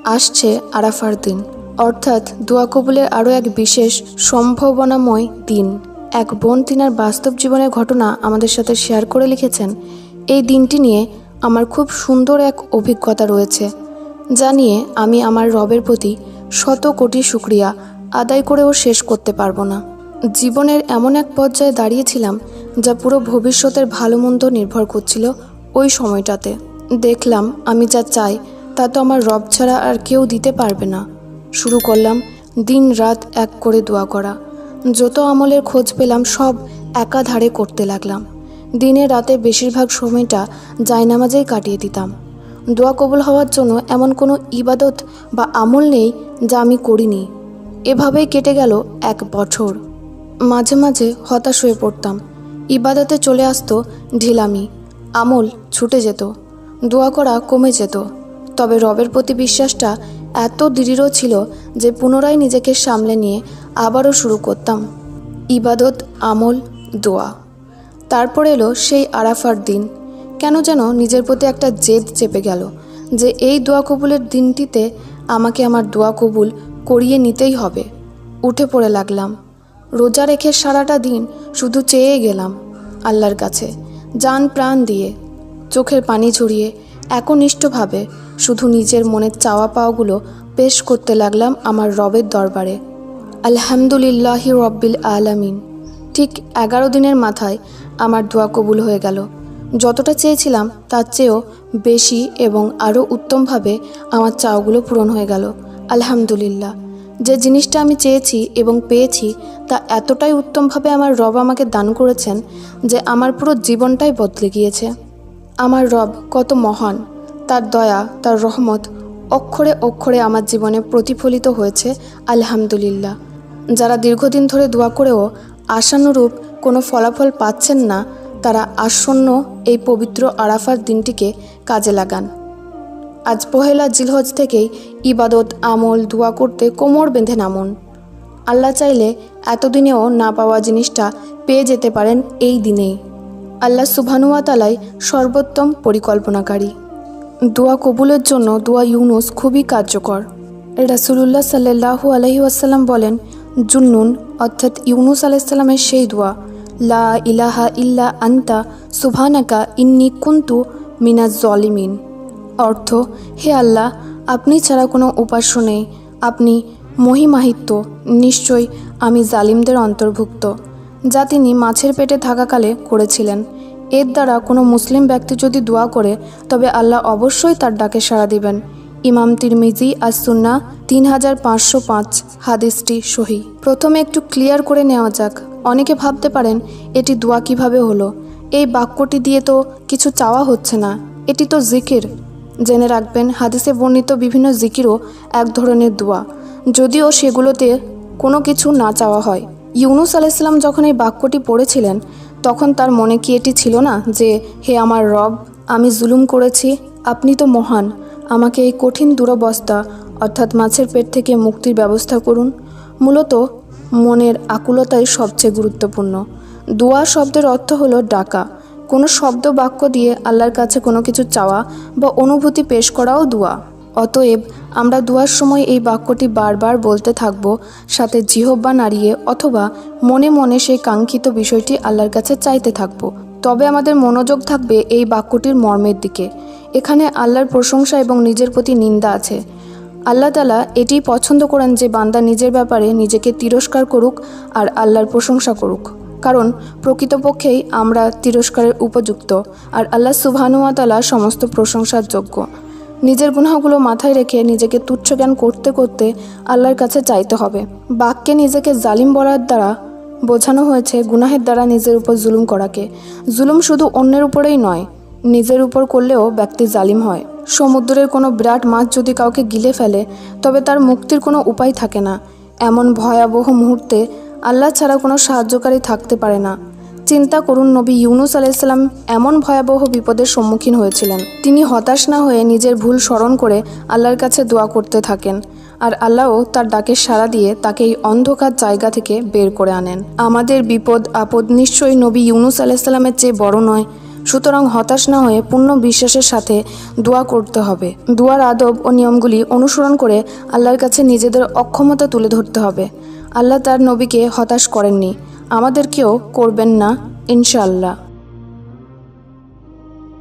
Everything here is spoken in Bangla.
আসছে আরাফার দিন, অর্থাৎ দোয়া কবুলের আরও এক বিশেষ সম্ভাবনাময় দিন। এক বোন তিনার বাস্তব জীবনের ঘটনা আমাদের সাথে শেয়ার করে লিখেছেন, এই দিনটি নিয়ে আমার খুব সুন্দর এক অভিজ্ঞতা রয়েছে, যা নিয়ে আমি আমার রবের প্রতি শত কোটি শুকরিয়া আদায় করেও শেষ করতে পারবো না। জীবনের এমন এক পর্যায়ে দাঁড়িয়েছিলাম যা পুরো ভবিষ্যতের ভালো মন্দ নির্ভর করছিল ওই সময়টাতে। দেখলাম আমি যা চাই তা তো আমার রব ছাড়া আর কেউ দিতে পারবে না। শুরু করলাম দিন রাত এক করে দোয়া করা। যত আমলের খোঁজ পেলাম সব একাধারে করতে লাগলাম। দিনে রাতে বেশিরভাগ সময়টা জায়নামাজেই কাটিয়ে দিতাম। দোয়া কবুল হওয়ার জন্য এমন কোনো ইবাদত বা আমল নেই যা আমি করিনি। এভাবেই কেটে গেল 1 বছর। মাঝে মাঝে হতাশ হয়ে পড়তাম। ইবাদতে চলে আসতো ঢিলামি, আমল ছুটে যেত, দোয়া করা কমে যেত। তবে রবের প্রতি বিশ্বাসটা এত দৃঢ় ছিল যে পুনরায় নিজেকে সামলে নিয়ে আবারও শুরু করতাম ইবাদত, আমল, দোয়া। তারপর এলো সেই আরাফার দিন। কেন যেন নিজের প্রতি একটা জেদ চেপে গেল যে এই দোয়া কবুলের দিনটিতে আমাকে আমার দোয়া কবুল করিয়ে নিতেই হবে। উঠে পড়ে লাগলাম। রোজা রেখে সারাটা দিন শুধু চেয়ে গেলাম আল্লাহর কাছে, জান প্রাণ দিয়ে, চোখের পানি ঝরিয়ে একনিষ্ঠভাবে শুধু নিজের মনের চাওয়া পাওয়াগুলো পেশ করতে লাগলাম আমার রবের দরবারে। আলহামদুলিল্লাহি রব্বিল আলামিন। ঠিক 11 দিনের মাথায় আমার দোয়া কবুল হয়ে গেল। যতটা চেয়েছিলাম তার চেয়েও বেশি এবং আরও উত্তমভাবে আমার চাওয়াগুলো পূরণ হয়ে গেল। আলহামদুলিল্লাহ। যে জিনিসটা আমি চেয়েছি এবং পেয়েছি তা এতটাই উত্তমভাবে আমার রব আমাকে দান করেছেন যে আমার পুরো জীবনটাই বদলে গিয়েছে। আমার রব কত মহান, তার দয়া, তার রহমত অক্ষরে অক্ষরে আমার জীবনে প্রতিফলিত হয়েছে। আলহামদুলিল্লাহ। যারা দীর্ঘদিন ধরে দোয়া করেও আশানুরূপ কোনো ফলাফল পাচ্ছেন না, তারা আসন্ন এই পবিত্র আরাফার দিনটিকে কাজে লাগান। আজ পহেলা জিলহজ থেকেই ইবাদত, আমল, দোয়া করতে কোমর বেঁধে নামুন। আল্লাহ চাইলে এতদিনেও না পাওয়া জিনিসটা পেয়ে যেতে পারেন এই দিনেই। আল্লাহ সুবহানাহু ওয়া তাআলাই সর্বোত্তম পরিকল্পনাকারী। দোয়া কবুলের জন্য দোয়া ইউনুস খুবই কার্যকর। রাসূলুল্লাহ সাল্লাল্লাহু আলাইহি ওয়াসাল্লাম বলেন, জুন্নুন অর্থাৎ ইউনুস আলাইহিস সালামের সেই দোয়া, লা ইলাহা ইল্লা আনতা সুবহানাকা ইন্নী কুনতু মিনাজ জালিমিন। অর্থ, হে আল্লাহ, আপনি ছাড়া কোনো উপাস্য নেই, আপনি মহিমাহিত, নিশ্চয়ই আমি জালিমদের অন্তর্ভুক্ত, যা তিনি মাছের পেটে থাকাকালে করেছিলেন। এর দ্বারা কোনো মুসলিম ব্যক্তি যদি দোয়া করে তবে আল্লাহ অবশ্যই তার ডাকে সাড়া দিবেন। ইমাম তিরমিজি আস-সুন্নাহ 3505 হাদিসটি সহি। প্রথমে একটু ক্লিয়ার করে নেওয়া যাক। অনেকে ভাবতে পারেন এটি দোয়া কিভাবে হলো, এই বাক্যটি দিয়ে তো কিছু চাওয়া হচ্ছে না, এটি তো জিকির। জেনে রাখবেন, হাদিসে বর্ণিত বিভিন্ন জিকিরও এক ধরনের দোয়া, যদিও সেগুলোতে কোনো কিছু না চাওয়া হয়। ইউনুস আলাইহিস সালাম যখন এই বাক্যটি পড়েছিলেন তখন তার মনে কি এটি ছিল না যে, হে আমার রব, আমি জুলুম করেছি, আপনি তো মহান, আমাকে এই কঠিন দুরবস্থা অর্থাৎ মাছের পেট থেকে মুক্তির ব্যবস্থা করুন। মূলত মনের আকুলতাই সবচেয়ে গুরুত্বপূর্ণ। দোয়া শব্দের অর্থ হলো ডাকা। কোনো শব্দ বাক্য দিয়ে আল্লাহর কাছে কোনো কিছু চাওয়া বা অনুভূতি পেশ করাও দোয়া। অতএব আমরা দোয়ার সময় এই বাক্যটি বারবার বলতে থাকব, সাথে জিহ্বা নাড়িয়ে অথবা মনে মনে সেই কাঙ্ক্ষিত বিষয়টি আল্লাহর কাছে চাইতে থাকব। তবে আমাদের মনোযোগ থাকবে এই বাক্যটির মর্মের দিকে। এখানে আল্লাহর প্রশংসা এবং নিজের প্রতি নিন্দা আছে। আল্লাহ তাআলা এটিই পছন্দ করেন যে বান্দা নিজের ব্যাপারে নিজেকে তিরস্কার করুক আর আল্লাহর প্রশংসা করুক, কারণ প্রকৃতপক্ষেই আমরা তিরস্কারের উপযুক্ত আর আল্লাহ সুবহানাহু ওয়া তাআলা সমস্ত প্রশংসার যোগ্য। নিজের গুনাহগুলো মাথায় রেখে নিজেকে তুচ্ছ জ্ঞান করতে করতে আল্লাহর কাছে চাইতে হবে। বাক্যে নিজেকে জালিম বলার দ্বারা বোঝানো হয়েছে গুনাহের দ্বারা নিজের উপর জুলুম করাকে। জুলুম শুধু অন্যের উপরেই নয়, নিজের উপর করলেও ব্যক্তি জালিম হয়। সমুদ্রের কোনো বিরাট মাছ যদি কাউকে গিলে ফেলে তবে তার মুক্তির কোনো উপায় থাকে না। এমন ভয়াবহ মুহূর্তে আল্লাহ ছাড়া কোনো সাহায্যকারী থাকতে পারে না। চিন্তা করুন, নবী ইউনুস আলাইহিস সালাম এমন ভয়াবহ বিপদের সম্মুখীন হয়েছিলেন। তিনি হতাশ না হয়ে নিজের ভুল স্মরণ করে আল্লাহর কাছে দোয়া করতে থাকেন আর আল্লাহও তার ডাকে সাড়া দিয়ে তাকে এই অন্ধকার জায়গা থেকে বের করে আনেন। আমাদের বিপদ আপদ নিশ্চয়ই নবী ইউনুস আলাইহিস সালামের চেয়ে বড় নয়। সুতরাং হতাশ না হয়ে পূর্ণ বিশ্বাসের সাথে দোয়া করতে হবে। দোয়ার আদব ও নিয়মগুলি অনুসরণ করে আল্লাহর কাছে নিজেদের অক্ষমতা তুলে ধরতে হবে। আল্লাহ তার নবীকে হতাশ করেননি, আমাদেরকেও করবেন না ইনশাআল্লাহ।